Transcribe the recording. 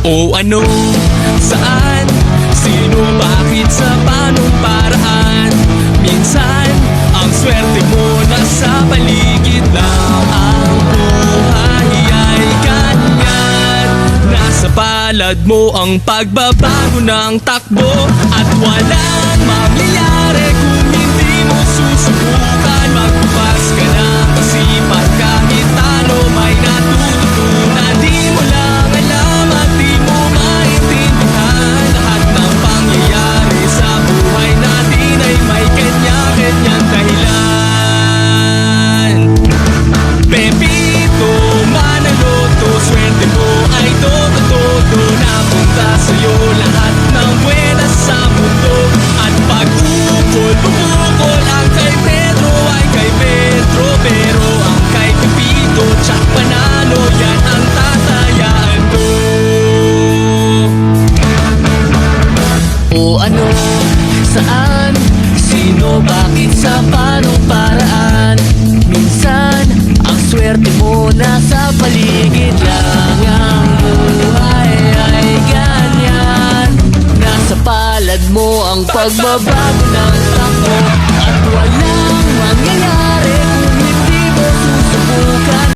O ano, saan, sino, bakit, sa panong paraan. Minsan, ang swerte mo nasa paligid lang. Ang buhay ay ganyan. Nasa palad mo ang pagbabago ng takbo. At walang mangyayari kung hindi mo susubukan. Magbukas ka ng isipan kahit ano may natututunan. Di mo lang alam at di mo maintindihan. Lahat ng pangyayari sa buhay natin ay may kanya-kanyang dahilan. Pepito, manaloto, swerte mo ay todo-todo. Napunta sa'yo lahat ng buwenas sa mundo. At pag bumukol ang kay Pedro ay kay Pedro. Pero ang kay Pepito, tsak panalo, yan ang tatayaan ko. O ano, saan, sino, bakit, sa panong paraan. Minsan, ang swerte mo nasa paligid lang. Ang buhay ay ganyan. Nasa palad mo ang pagbabago ng takbo. At walang mangyayari kung hindi mo susubukan.